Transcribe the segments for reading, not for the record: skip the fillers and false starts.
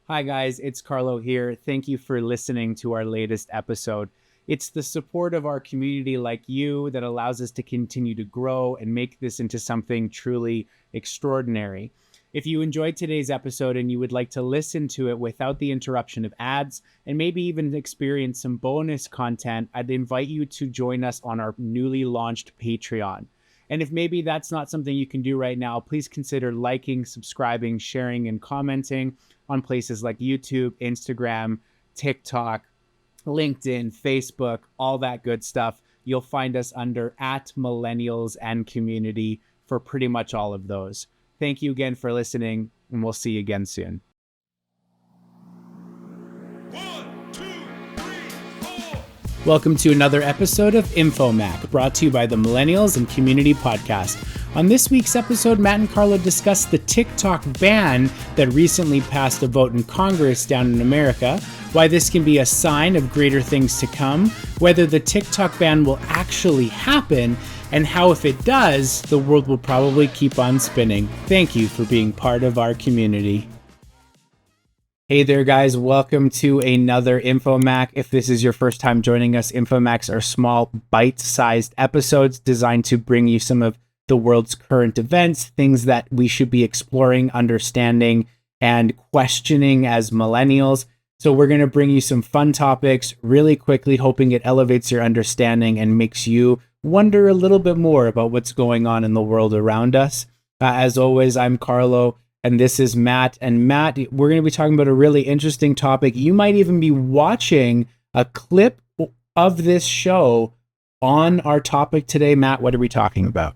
Hi, guys, it's Carlo here. Thank you for listening to our latest episode. It's the support of our community like you that allows us to continue to grow and make this into something truly extraordinary. If you enjoyed today's episode and you would like to listen to it without the interruption of ads and maybe even experience some bonus content, I'd invite you to join us on our newly launched Patreon. And if maybe that's not something you can do right now, please consider liking, subscribing, sharing, and commenting on places like YouTube, Instagram, TikTok, LinkedIn, Facebook, all that good stuff. You'll find us under at Millennials and Community for pretty much all of those. Thank you again for listening, and we'll see you again soon. One, two, three, four. Welcome to another episode of InfoM.A.C, brought to you by the Millennials and Community Podcast. On this week's episode, Matt and Carlo discuss the TikTok ban that recently passed a vote in Congress down in America, why this can be a sign of greater things to come, whether the TikTok ban will actually happen, and how if it does, the world will probably keep on spinning. Thank you for being part of our community. Hey there, guys. Welcome to another InfoM.A.C. If this is your first time joining us, InfoM.A.C are small, bite-sized episodes designed to bring you some of the world's current events, things that we should be exploring, understanding, and questioning as millennials. So we're going to bring you some fun topics really quickly, hoping it elevates your understanding and makes you wonder a little bit more about what's going on in the world around us. As always, I'm Carlo, and this is Matt. And Matt, we're going to be talking about a really interesting topic. You might even be watching a clip of this show on our topic today. Matt, what are we talking about?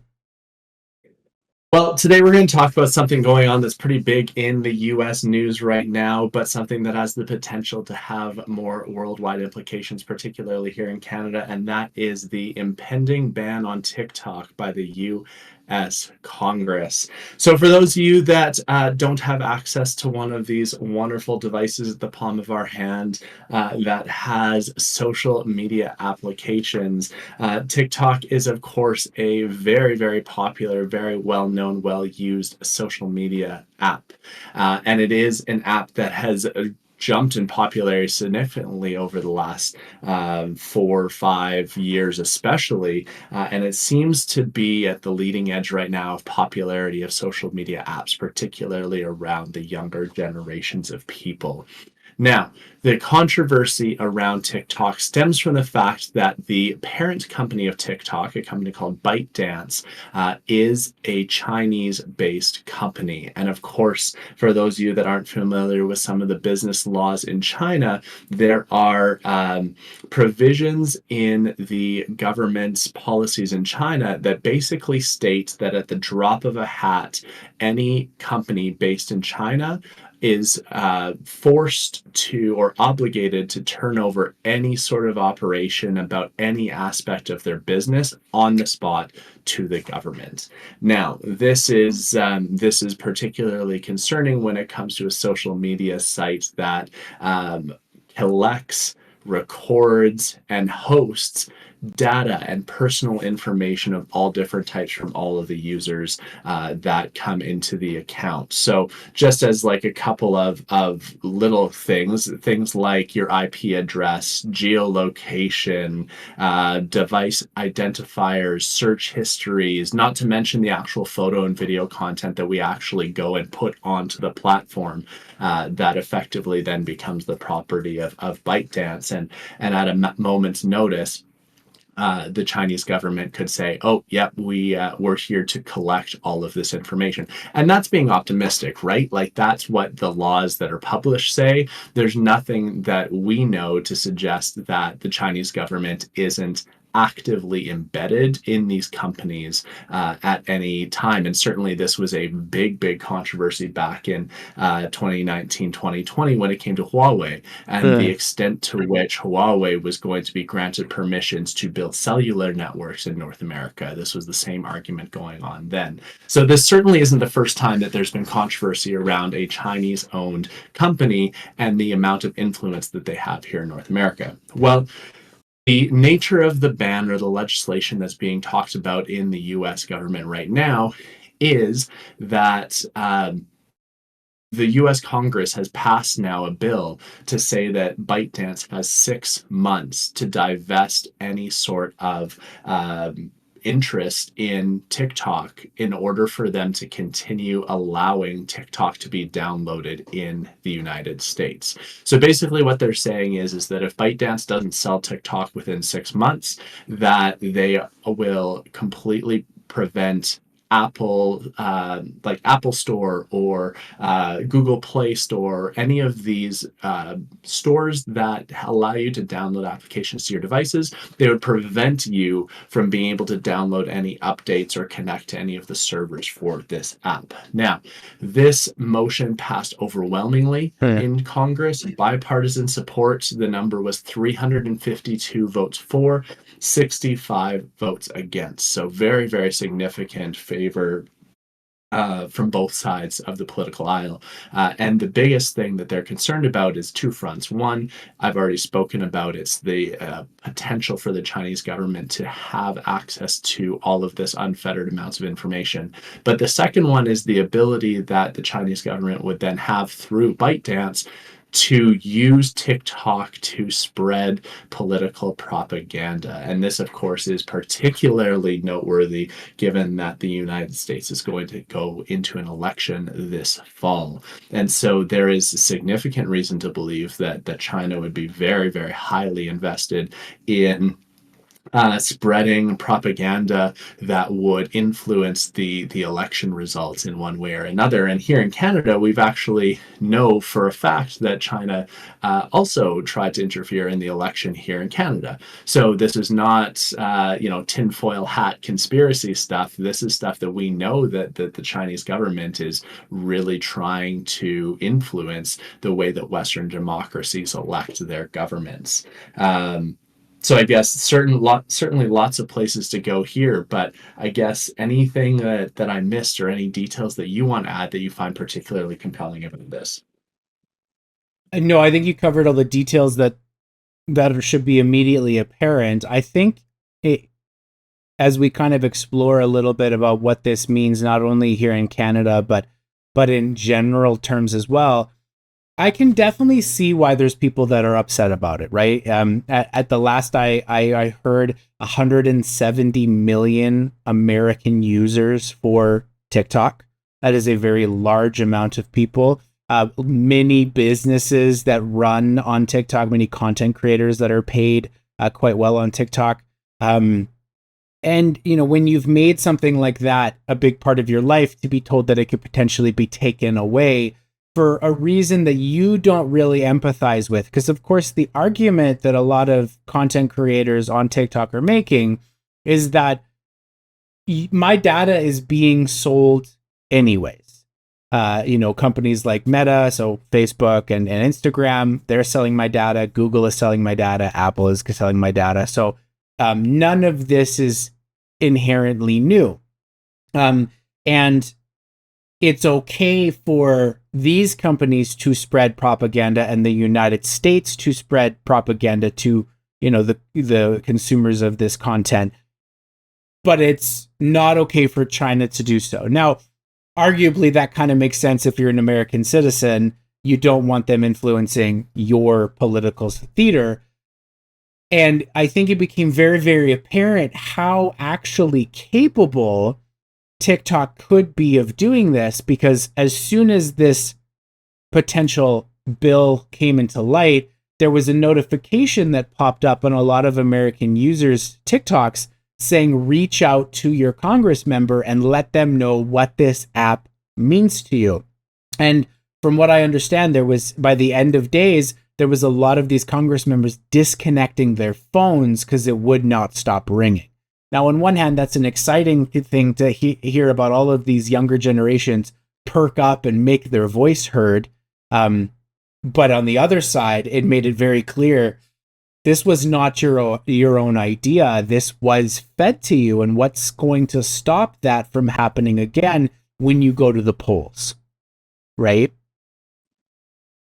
Well, today we're going to talk about something going on that's pretty big in the US news right now, but something that has the potential to have more worldwide implications, particularly here in Canada, and that is the impending ban on TikTok by the US Congress. So for those of you that don't have access to one of these wonderful devices at the palm of our hand that has social media applications, TikTok is, of course, a very, very popular, very well-known, well-used social media app. And it is an app that has jumped in popularity significantly over the last 4 or 5 years especially, and it seems to be at the leading edge right now of popularity of social media apps, particularly around the younger generations of people. Now, the controversy around TikTok stems from the fact that the parent company of TikTok, a company called ByteDance, is a Chinese-based company. And of course, for those of you that aren't familiar with some of the business laws in China, there are provisions in the government's policies in China that basically state that at the drop of a hat, any company based in China is forced to or obligated to turn over any sort of operation about any aspect of their business on the spot to the government. Now, this is particularly concerning when it comes to a social media site that collects, records, and hosts data and personal information of all different types from all of the users that come into the account. So just as like a couple of little things like your IP address, geolocation, device identifiers, search histories, not to mention the actual photo and video content that we actually go and put onto the platform, that effectively then becomes the property of ByteDance. And at a moment's notice, the Chinese government could say, oh, yep, we're here to collect all of this information. And that's being optimistic, right? Like that's what the laws that are published say. There's nothing that we know to suggest that the Chinese government isn't actively embedded in these companies at any time. And certainly this was a big controversy back in 2019, 2020 when it came to Huawei and the extent to which Huawei was going to be granted permissions to build cellular networks in North America. This was the same argument going on then. So this certainly isn't the first time that there's been controversy around a Chinese-owned company and the amount of influence that they have here in North America. Well, the nature of the ban or the legislation that's being talked about in the US government right now is that the US Congress has passed now a bill to say that ByteDance has 6 months to divest any sort of interest in TikTok in order for them to continue allowing TikTok to be downloaded in the United States. So basically what they're saying is that if ByteDance doesn't sell TikTok within 6 months, that they will completely prevent Apple, like Apple Store or Google Play Store, any of these stores that allow you to download applications to your devices, they would prevent you from being able to download any updates or connect to any of the servers for this app. Now, this motion passed overwhelmingly in Congress, bipartisan support. The number was 352 votes for, 65 votes against. So very, very significant favor from both sides of the political aisle. And the biggest thing that they're concerned about is two fronts. One, I've already spoken about, it's the potential for the Chinese government to have access to all of this unfettered amounts of information. But the second one is the ability that the Chinese government would then have through ByteDance to use TikTok to spread political propaganda. And this, of course, is particularly noteworthy given that the United States is going to go into an election this fall. And so there is significant reason to believe that China would be very, very highly invested in spreading propaganda that would influence the election results in one way or another. And here in Canada, we've actually know for a fact that China also tried to interfere in the election here in Canada. So this is not tinfoil hat conspiracy stuff. This is stuff that we know that the Chinese government is really trying to influence the way that Western democracies elect their governments. So I guess certainly lots of places to go here, but I guess anything that I missed or any details that you want to add that you find particularly compelling about this? No, I think you covered all the details that should be immediately apparent. I think as we kind of explore a little bit about what this means, not only here in Canada, but in general terms as well, I can definitely see why there's people that are upset about it, right? At the last I heard, 170 million American users for TikTok. That is a very large amount of people. Many businesses that run on TikTok, many content creators that are paid quite well on TikTok. And, when you've made something like that a big part of your life, to be told that it could potentially be taken away for a reason that you don't really empathize with. Because, of course, the argument that a lot of content creators on TikTok are making is that my data is being sold anyways. Companies like Meta, so Facebook and Instagram, they're selling my data. Google is selling my data. Apple is selling my data. So none of this is inherently new. And it's okay for these companies to spread propaganda and the United States to spread propaganda to, the consumers of this content. But it's not okay for China to do so. Now, arguably, that kind of makes sense if you're an American citizen. You don't want them influencing your political theater. And I think it became very, very apparent how actually capable TikTok could be of doing this, because as soon as this potential bill came into light, there was a notification that popped up on a lot of American users' TikToks saying, reach out to your Congress member and let them know what this app means to you. And from what I understand, there was, by the end of days, there was a lot of these Congress members disconnecting their phones because it would not stop ringing. Now, on one hand, that's an exciting thing to hear about all of these younger generations perk up and make their voice heard. But on the other side, it made it very clear this was not your own idea. This was fed to you. And what's going to stop that from happening again when you go to the polls, right?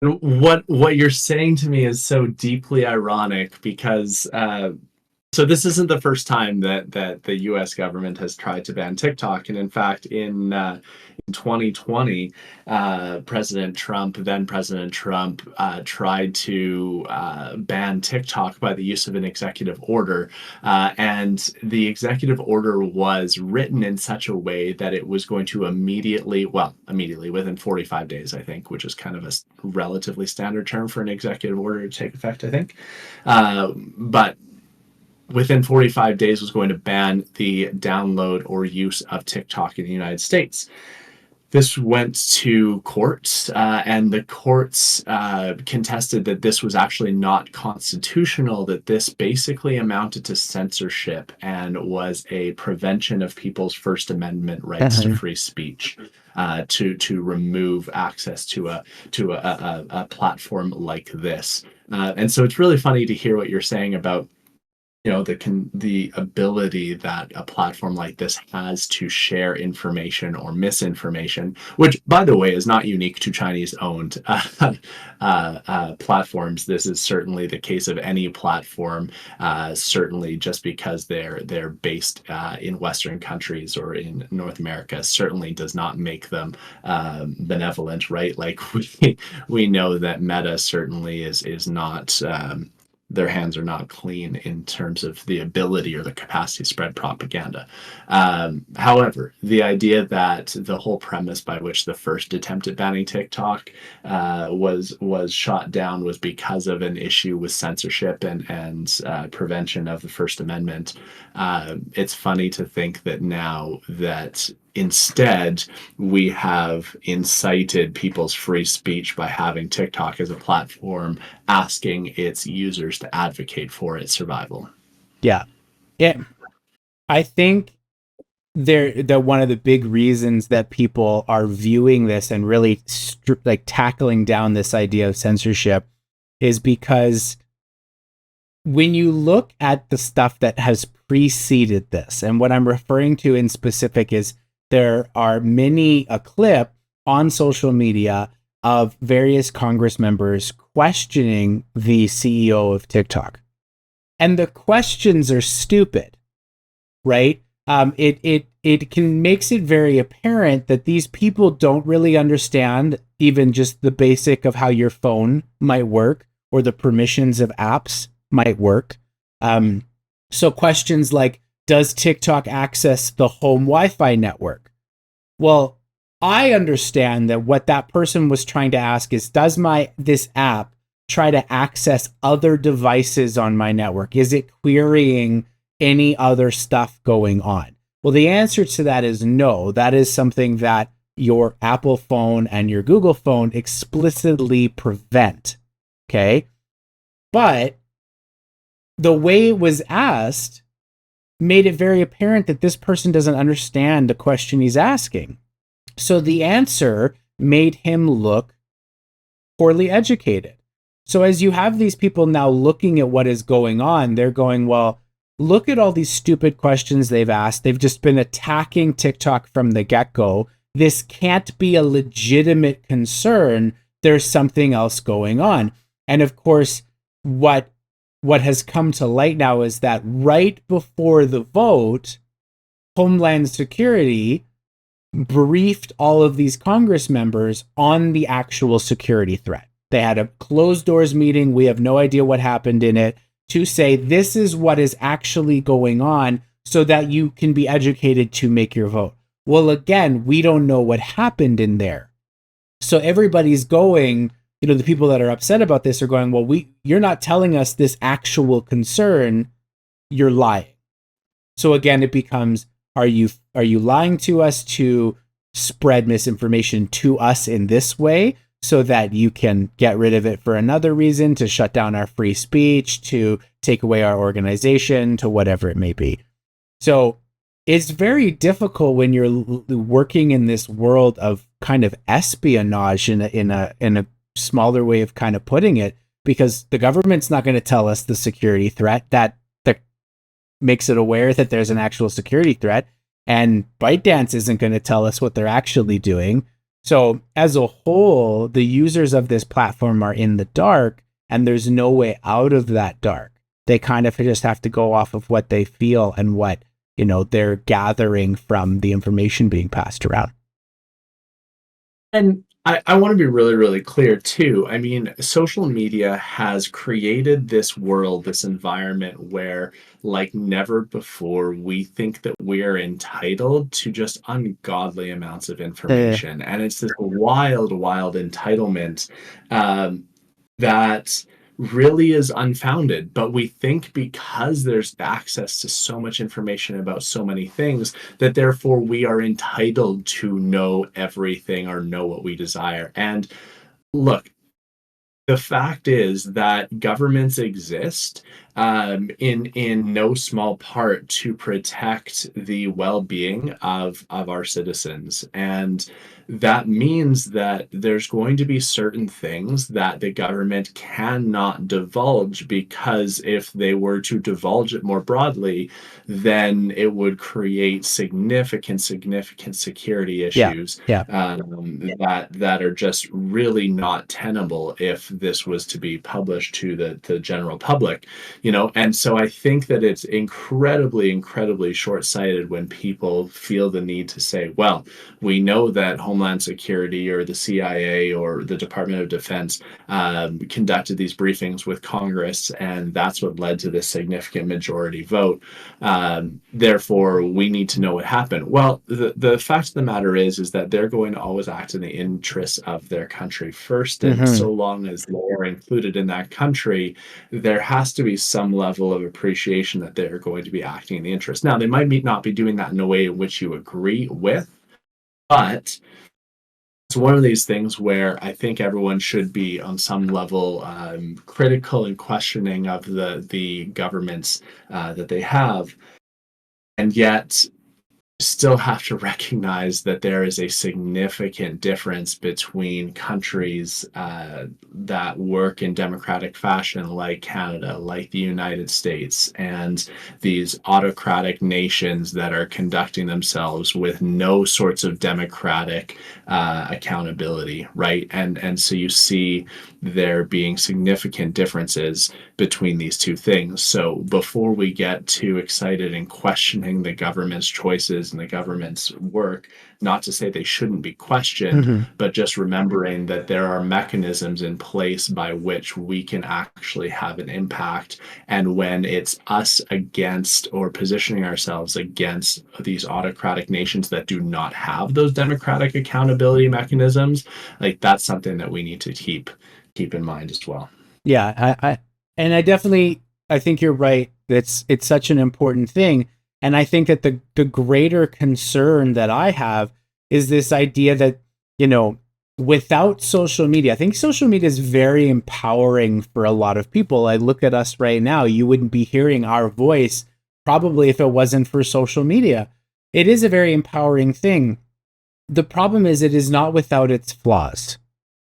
What you're saying to me is so deeply ironic because So this isn't the first time that the U.S. government has tried to ban TikTok, and in fact, in 2020, then President Trump, tried to ban TikTok by the use of an executive order, and the executive order was written in such a way that it was going to immediately within 45 days, I think, which is kind of a relatively standard term for an executive order to take effect, I think, but within 45 days was going to ban the download or use of TikTok in the United States. This went to courts, and the courts contested that this was actually not constitutional, that this basically amounted to censorship and was a prevention of people's First Amendment rights to free speech, to remove access to a platform like this. And so it's really funny to hear what you're saying about the ability that a platform like this has to share information or misinformation, which, by the way, is not unique to Chinese-owned platforms. This is certainly the case of any platform, certainly just because they're based in Western countries or in North America certainly does not make them benevolent, right? Like we know that Meta certainly is not. Their hands are not clean in terms of the ability or the capacity to spread propaganda. However, the idea that the whole premise by which the first attempt at banning TikTok was shot down was because of an issue with censorship and prevention of the First Amendment. It's funny to think that now that instead, we have incited people's free speech by having TikTok as a platform, asking its users to advocate for its survival. Yeah. Yeah. I think that one of the big reasons that people are viewing this and really tackling down this idea of censorship is because when you look at the stuff that has preceded this, and what I'm referring to in specific is there are a clip on social media of various Congress members questioning the CEO of TikTok. And the questions are stupid, right? It makes it very apparent that these people don't really understand even just the basic of how your phone might work or the permissions of apps might work. So questions like, does TikTok access the home Wi-Fi network? Well, I understand that what that person was trying to ask is, does this app try to access other devices on my network? Is it querying any other stuff going on? Well, the answer to that is no. That is something that your Apple phone and your Google phone explicitly prevent. Okay? But the way it was asked made it very apparent that this person doesn't understand the question he's asking. So the answer made him look poorly educated. So as you have these people now looking at what is going on, they're going, well, look at all these stupid questions they've asked. They've just been attacking TikTok from the get-go. This can't be a legitimate concern. There's something else going on. And of course, what has come to light now is that right before the vote, Homeland Security briefed all of these Congress members on the actual security threat. They had a closed doors meeting. We have no idea what happened in it, to say this is what is actually going on so that you can be educated to make your vote. Well, again, we don't know what happened in there. So everybody's going, the people that are upset about this are going, well, you're not telling us this actual concern, you're lying. So again, it becomes, are you lying to us to spread misinformation to us in this way so that you can get rid of it for another reason, to shut down our free speech, to take away our organization, to whatever it may be? So it's very difficult when you're working in this world of kind of espionage in a smaller way of kind of putting it, because the government's not going to tell us the security threat that makes it aware that there's an actual security threat, and ByteDance isn't going to tell us what they're actually doing. So as a whole, the users of this platform are in the dark, and there's no way out of that dark. They kind of just have to go off of what they feel and what, they're gathering from the information being passed around. And I want to be really, really clear too. I mean, social media has created this world, this environment where, like never before, we think that we are entitled to just ungodly amounts of Uh, information. And it's this wild, wild entitlement um, that really is unfounded. But we think because there's access to so much information about so many things, that therefore we are entitled to know everything or know what we desire. And look, the fact is that governments exist in no small part to protect the well-being of our citizens, and that means that there's going to be certain things that the government cannot divulge, because if they were to divulge it more broadly, then it would create significant security yeah, issues yeah, that are just really not tenable if this was to be published to the general public, and so I think that it's incredibly short-sighted when people feel the need to say, well, we know that Homeland Security or the CIA or the Department of Defense conducted these briefings with Congress, and that's what led to this significant majority vote. Therefore, we need to know what happened. Well, the fact of the matter is that they're going to always act in the interests of their country first, and hmm so long as they're included in that country, there has to be some level of appreciation that they're going to be acting in the interest. Now, they might not be doing that in a way in which you agree with, but it's one of these things where I think everyone should be on some level critical and questioning of the governments that they have, and yet still have to recognize that there is a significant difference between countries that work in democratic fashion, like Canada, like the United States, and these autocratic nations that are conducting themselves with no sorts of democratic accountability, right? And so you see there being significant differences between these two things. So before we get too excited and questioning the government's choices and the government's work, not to say they shouldn't be questioned, hmm but just remembering that there are mechanisms in place by which we can actually have an impact. And when it's us against, or positioning ourselves against, these autocratic nations that do not have those democratic accountability mechanisms, like that's something that we need to keep in mind as well. yeah, and I think you're right. It's such an important thing. And I think that the greater concern that I have is this idea that, you know, without social media, I think social media is very empowering for a lot of people. I look at us right now, you wouldn't be hearing our voice probably if it wasn't for social media. It is a very empowering thing. The problem is it is not without its flaws,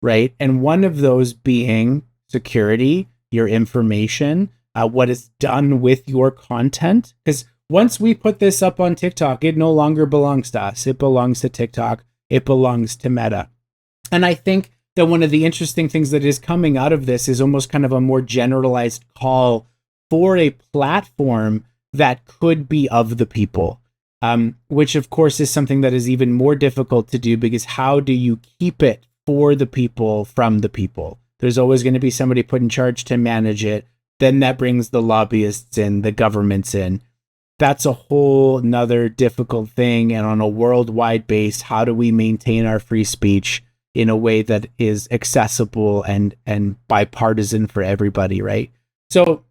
right? And one of those being security, your information, what is done with your content. Because once we put this up on TikTok, it no longer belongs to us. It belongs to TikTok. It belongs to Meta. And I think that one of the interesting things that is coming out of this is almost kind of a more generalized call for a platform that could be of the people, which of course is something that is even more difficult to do, because how do you keep it for the people from the people? There's always going to be somebody put in charge to manage it. Then that brings the lobbyists in, the governments in. That's a whole nother difficult thing. And on a worldwide base, how do we maintain our free speech in a way that is accessible and bipartisan for everybody, right? So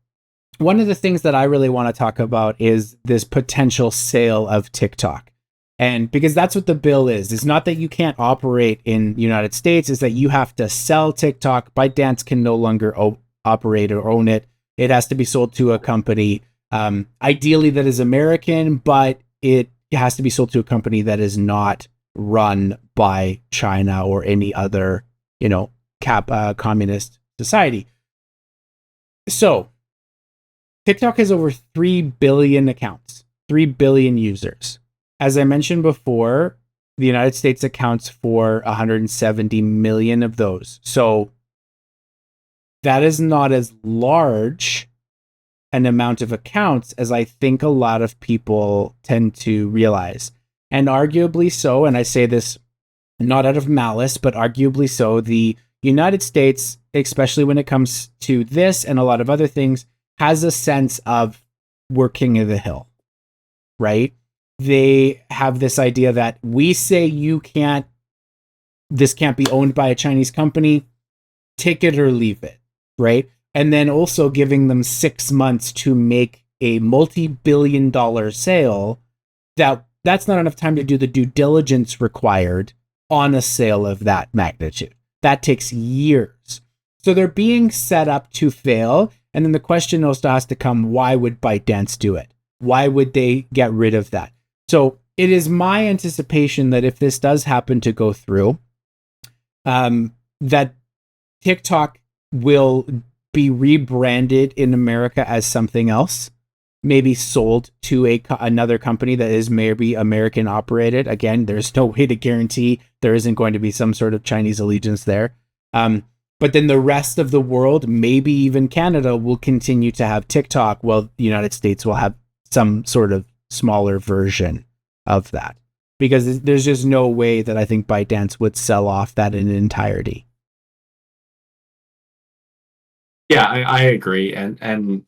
one of the things that I really want to talk about is this potential sale of TikTok. And because that's what the bill is. It's not that you can't operate in the United States, it's that you have to sell TikTok. ByteDance can no longer operate or own it. It has to be sold to a company, ideally that is American, but it has to be sold to a company that is not run by China or any other, communist society. So TikTok has over 3 billion accounts, 3 billion users. As I mentioned before, the United States accounts for 170 million of those. So that is not as large an amount of accounts as I think a lot of people tend to realize. And arguably so, and I say this not out of malice, but arguably so, the United States, especially when it comes to this and a lot of other things, has a sense of we're king of the hill, right? They have this idea that we say this can't be owned by a Chinese company, take it or leave it, right? And then also giving them 6 months to make a multi-billion-dollar sale. That's not enough time to do the due diligence required on a sale of that magnitude. That takes years. So they're being set up to fail. And then the question also has to come, why would ByteDance do it? Why would they get rid of that? So it is my anticipation that if this does happen to go through, that TikTok will be rebranded in America as something else, maybe sold to another company that is maybe American operated. Again, there's no way to guarantee there isn't going to be some sort of Chinese allegiance there. But then the rest of the world, maybe even Canada, will continue to have TikTok, while the United States will have some sort of smaller version of that. Because there's just no way that I think ByteDance would sell off that in entirety. Yeah, I agree. And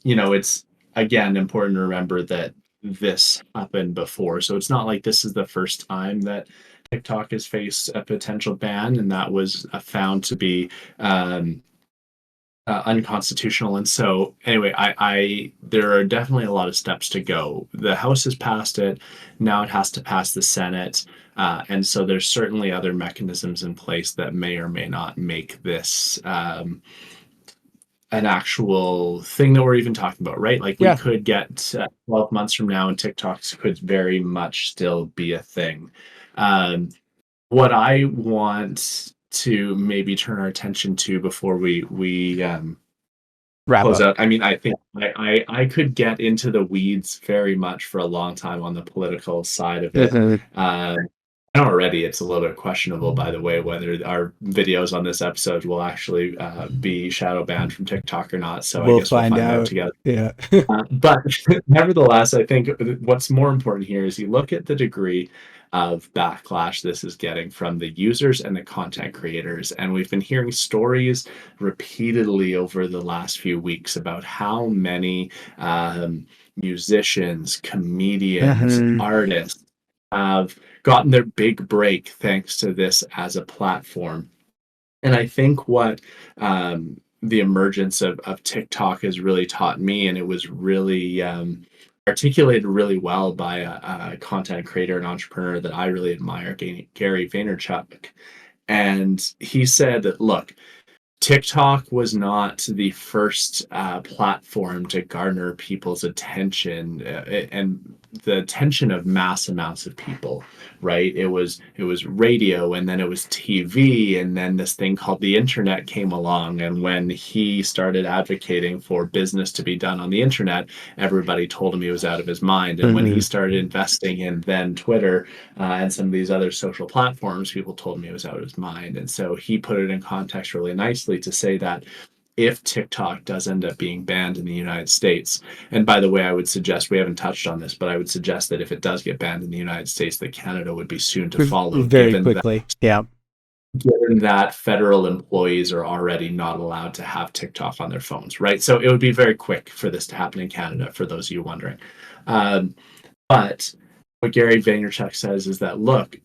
it's again important to remember that this happened before. So it's not like this is the first time that TikTok has faced a potential ban, and that was found to be unconstitutional. And so anyway, I there are definitely a lot of steps to go. The House has passed it. Now it has to pass the Senate. And so there's certainly other mechanisms in place that may or may not make this an actual thing that we're even talking about, right? Like we could get 12 months from now and TikTok could very much still be a thing. What I want to maybe turn our attention to before we Wrap close up. out. I mean, I think I could get into the weeds very much for a long time on the political side of it. And already it's a little bit questionable, by the way, whether our videos on this episode will actually be shadow banned from TikTok or not. So I guess we'll find out together. Yeah. But nevertheless, I think what's more important here is you look at the degree of backlash this is getting from the users and the content creators. And we've been hearing stories repeatedly over the last few weeks about how many musicians, comedians, artists have gotten their big break thanks to this as a platform. And I think what the emergence of TikTok has really taught me, and it was really articulated really well by a content creator and entrepreneur that I really admire, Gary Vaynerchuk. And he said that, look, TikTok was not the first platform to garner people's attention and the attention of mass amounts of people, right? It was radio, and then it was TV, and then this thing called the internet came along. And when he started advocating for business to be done on the internet, everybody told him he was out of his mind. And when he started investing in then Twitter and some of these other social platforms, people told him he was out of his mind. And so he put it in context really nicely to say that if TikTok does end up being banned in the United States, and by the way, I would suggest, we haven't touched on this, but I would suggest that if it does get banned in the United States, that Canada would be soon to follow. Very quickly. Given that federal employees are already not allowed to have TikTok on their phones, right? So it would be very quick for this to happen in Canada, for those of you wondering. But what Gary Vaynerchuk says is that, look,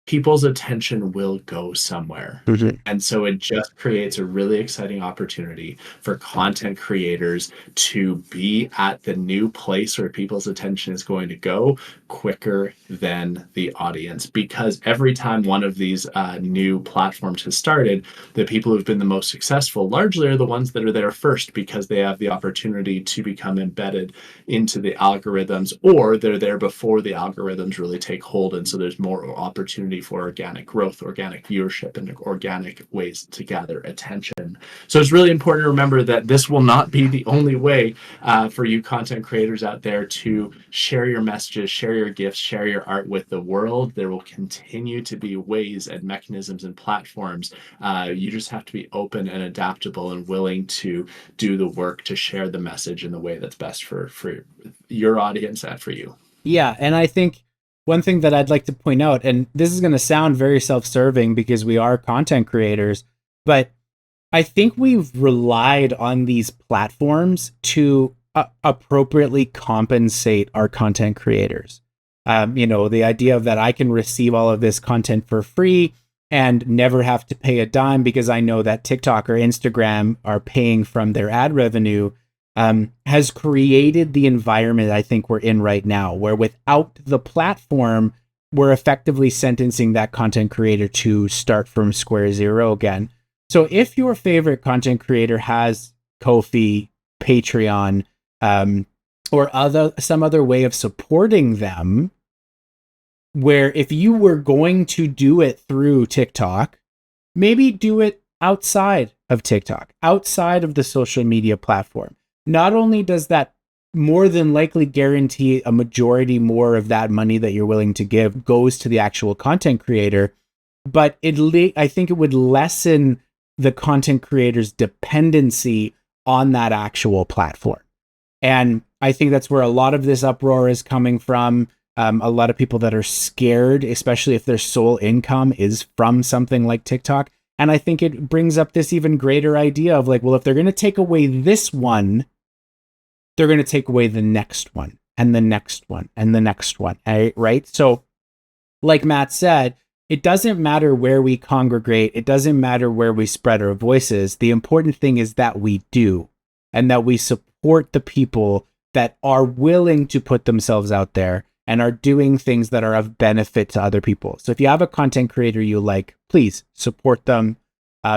people's attention will go somewhere. And so it just creates a really exciting opportunity for content creators to be at the new place where people's attention is going to go quicker than the audience. Because every time one of these new platforms has started, the people who've been the most successful largely are the ones that are there first, because they have the opportunity to become embedded into the algorithms, or they're there before the algorithms really take hold. And so there's more opportunity opportunity for organic growth, organic viewership, and organic ways to gather attention. So it's really important to remember that this will not be the only way for you content creators out there to share your messages, share your gifts, share your art with the world. There will continue to be ways and mechanisms and platforms. You just have to be open and adaptable and willing to do the work to share the message in the way that's best for your audience and for you. Yeah, and I think one thing that I'd like to point out, and this is going to sound very self-serving because we are content creators, but I think we've relied on these platforms to appropriately compensate our content creators. The idea of that I can receive all of this content for free and never have to pay a dime because I know that TikTok or Instagram are paying from their ad revenue, has created the environment I think we're in right now, where without the platform, we're effectively sentencing that content creator to start from square zero again. So if your favorite content creator has Ko-fi, Patreon, or some other way of supporting them, where if you were going to do it through TikTok, maybe do it outside of TikTok, outside of the social media platform. Not only does that more than likely guarantee a majority more of that money that you're willing to give goes to the actual content creator, but I think it would lessen the content creator's dependency on that actual platform. And I think that's where a lot of this uproar is coming from. A lot of people that are scared, especially if their sole income is from something like TikTok. And I think it brings up this even greater idea of like, well, if they're going to take away this one, they're going to take away the next one and the next one and the next one, right? So like Matt said, it doesn't matter where we congregate. It doesn't matter where we spread our voices. The important thing is that we do, and that we support the people that are willing to put themselves out there and are doing things that are of benefit to other people. So if you have a content creator you like, please support them.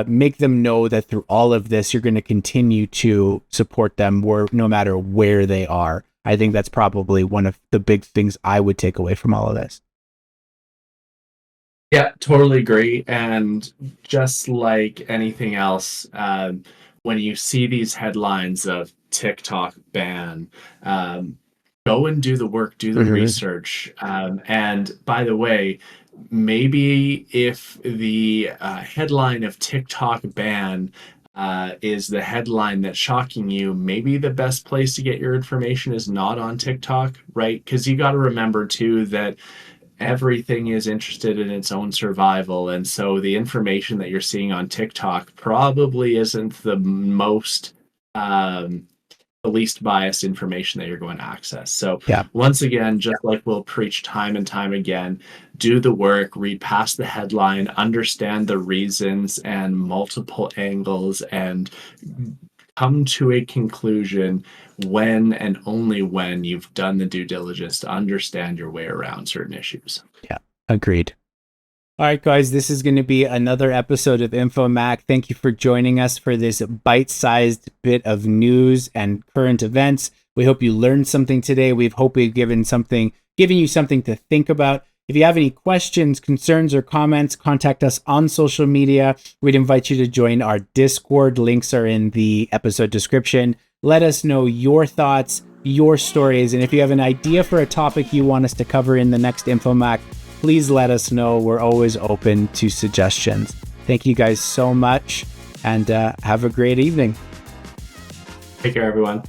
Make them know that through all of this, you're going to continue to support them no matter where they are. I think that's probably one of the big things I would take away from all of this. Yeah, totally agree. And just like anything else, when you see these headlines of TikTok ban, go and do the work, do the research. And by the way, maybe if the headline of TikTok ban is the headline that's shocking you, maybe the best place to get your information is not on TikTok, right? Because you got to remember too that everything is interested in its own survival. And so the information that you're seeing on TikTok probably isn't the least biased information that you're going to access. So once again, just like we'll preach time and time again, do the work, read past the headline, understand the reasons and multiple angles, and come to a conclusion when and only when you've done the due diligence to understand your way around certain issues. Yeah, agreed. All right, guys, this is going to be another episode of InfoM.A.C. Thank you for joining us for this bite-sized bit of news and current events. We hope you learned something today. We hope we've given you something to think about. If you have any questions, concerns, or comments, contact us on social media. We'd invite you to join our Discord. Links are in the episode description. Let us know your thoughts, your stories, and if you have an idea for a topic you want us to cover in the next InfoM.A.C., please let us know. We're always open to suggestions. Thank you guys so much, and have a great evening. Take care, everyone.